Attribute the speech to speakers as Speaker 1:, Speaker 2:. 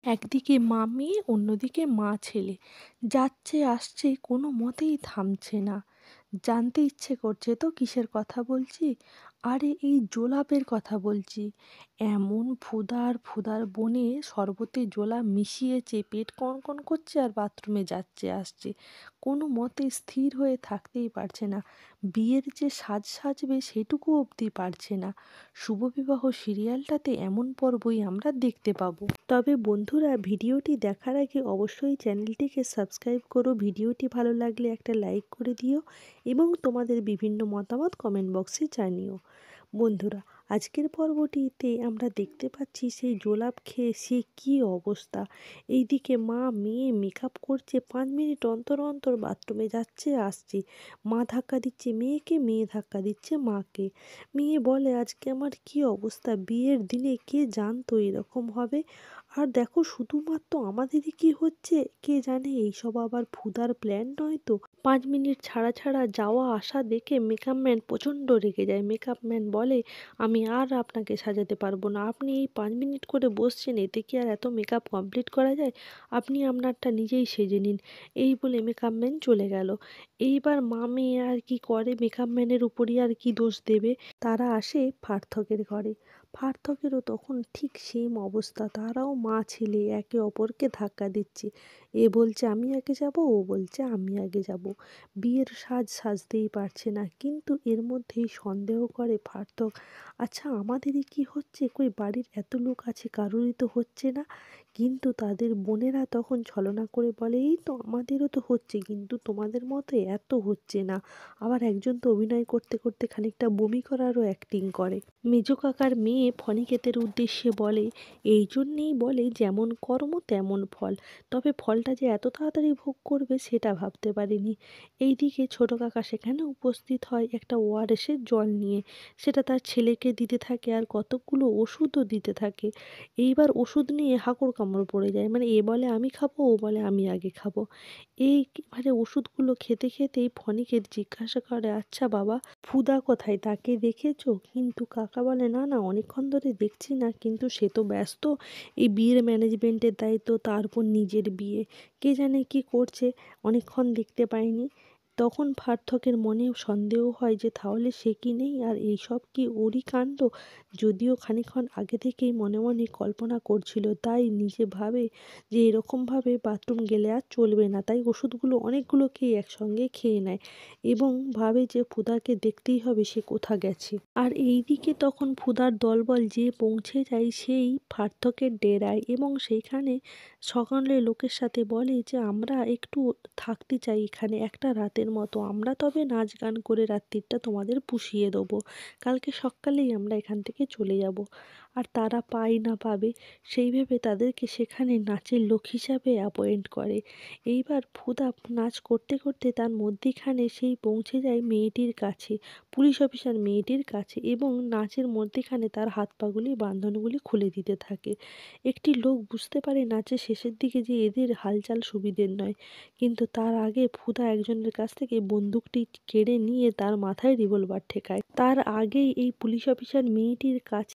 Speaker 1: একদিকে মা মেয়ে, অন্যদিকে মা ছেলে। যাচ্ছে আসছে, কোনো মতেই থামছে না। জানতে ইচ্ছে করছে তো কিসের কথা বলছি? আরে এই জোলাপের কথা বলছি। এমন ফুদার ফুদার বনে শরবতে জোলা মিশিয়েছে, পেট কনকন করছে আর বাথরুমে যাচ্ছে আসছে। কোনো মতে স্থির হয়ে থাকতেই পারছে না। বিয়ের যে সাজ সাজবে সেটুকু অবধি পারছে না। শুভবিবাহ সিরিয়ালটাতে এমন পর্বই আমরা দেখতে পাবো। তবে বন্ধুরা, ভিডিওটি দেখার আগে অবশ্যই চ্যানেলটিকে সাবস্ক্রাইব করো, ভিডিওটি ভালো লাগলে একটা লাইক করে দিও এবং তোমাদের বিভিন্ন মতামত কমেন্ট বক্সে জানিও। বন্ধুরা, আজকের পর্বটিতে আমরা দেখতে পাচ্ছি সেই জোলাপ খেয়ে সে কী অবস্থা। এইদিকে মা মেয়ে মেকআপ করছে, 5 মিনিট অন্তর অন্তর বাথরুমে যাচ্ছে আসছে। মা ধাক্কা দিচ্ছে মেয়েকে, মেয়ে ধাক্কা দিচ্ছে মাকে। মেয়ে বলে, আজকে আমার কী অবস্থা, বিয়ের দিনে কে জানতো এরকম হবে। আর দেখো শুধুমাত্র আমাদেরই কি হচ্ছে, কে জানে এইসব আবার ফুদার প্ল্যান নয় তো। 5 মিনিট ছাড়া ছাড়া যাওয়া আসা দেখে মেকআপ ম্যান প্রচণ্ড রেগে যায়। মেকআপ ম্যান বলে, আমি আর আপনাকে সাজাতে পারবো না, আপনি এই 5 মিনিট করে বসছেন, এতে কি আর এত মেকআপ কমপ্লিট করা যায়? আপনি আপনারটা নিজেই সেজে নিন। এই বলে মেকআপ ম্যান চলে গেল। এইবার মা মেয়ে আর কি করে, মেকআপ ম্যানের উপরই আর কি দোষ দেবে। তারা আসে পার্থকের ঘরে। পার্থকেরও তখন ঠিক সেম অবস্থা, তারাও মা ছেলে একে অপরকে ধাক্কা দিচ্ছে। এ বলছে আমি আগে যাব, ও বলছে আমি আগে যাব। বিয়ের সাজ সাজতেই পারছে না, কিন্তু এর মধ্যেই সন্দেহ করে পার্থক, আচ্ছা আমাদেরই কি হচ্ছে, কই বাড়ির এত লোক আছে কারোরই তো হচ্ছে না। কিন্তু তাদের বোনেরা তখন ছলনা করে বলে, এই তো আমাদেরও তো হচ্ছে, কিন্তু তোমাদের মতো এত হচ্ছে না। আবার একজন তো অভিনয় করতে করতে খানিকটা বমি করারও অ্যাক্টিং করে। মেজো কাকার মেয়ে ফণিকেতের উদ্দেশ্যে বলে, এই জন্যেই বলে যেমন কর্ম তেমন ফল। তবে ফলটা যে এত তাড়াতাড়ি ভোগ করবে সেটা ভাবতে পারিনি। এইদিকে ছোট কাকা সেখানে উপস্থিত হয় একটা ওআরএসের জল নিয়ে। সেটা তার ছেলেকে দিতে থাকে আর কতকগুলো ওষুধও দিতে থাকে। এইবার ওষুধ নিয়ে হাঁকড় কামড় পড়ে যায়, মানে এ বলে আমি খাবো, ও বলে আমি আগে খাবো। এইবারে ওষুধগুলো খেতে খেতেই ফণিকেত জিজ্ঞাসা করে, আচ্ছা বাবা, ফুদা কোথায়, তাকে দেখেছো? কিন্তু কাকা বলে, না না, অনেকক্ষণ ধরে দেখছি না, কিন্তু সে তো ব্যস্ত, এই বিয়ের ম্যানেজমেন্টের দায়িত্ব তার উপর, নিজের বিয়ে, কে জানে কি করছে, অনেকক্ষণ দেখতে পাইনি। তখন পার্থকের মনে সন্দেহ হয় যে তাহলে সে কি নেই আর এইসব কি ওরই কাণ্ড। যদিও খানিকক্ষণ আগে থেকেই মনে মনে কল্পনা করছিল, তাই নিজে ভাবে যে এরকমভাবে বাথরুম গেলে আর চলবে না, তাই ওষুধগুলো অনেকগুলোকেই একসঙ্গে খেয়ে নেয় এবং ভাবে যে ফুদাকে দেখতেই হবে সে কোথা গেছে। আর এইদিকে তখন ফুদার দলবল যে পৌঁছে যায় সেই পার্থকের ডেরায় এবং সেইখানে সকালে লোকের সাথে বলে যে আমরা একটু থাকতে চাই এখানে একটা রাতের মতো, আমরা তবে নাচ গান করে রাত্রিটা তোমাদের পুষিয়ে দেবো, কালকে সকালেই আমরা এখান থেকে চলে যাব। আর তারা পায় না পাবে সেই ভেবে তাদেরকে সেখানে নাচের লোক হিসাবে অ্যাপয়েন্ট করে। এইবার ফুদা নাচ করতে করতে তার মধ্যিখানে সেই পৌঁছে যায় মেয়েটির কাছে, পুলিশ অফিসার মেয়েটির কাছে, এবং নাচের মধ্যিখানে তার হাত পাগুলি বাঁধনগুলি খুলে দিতে থাকে। একটি লোক বুঝতে পারে নাচের শেষের দিকে যে এদের হালচাল সুবিধের নয়, কিন্তু তার আগে ফুদা একজনের কাছ থেকে বন্দুকটি কেড়ে নিয়ে তার মাথায় রিভলভার ঠেকায়। তার আগেই এই পুলিশ অফিসার মেয়েটির কাছে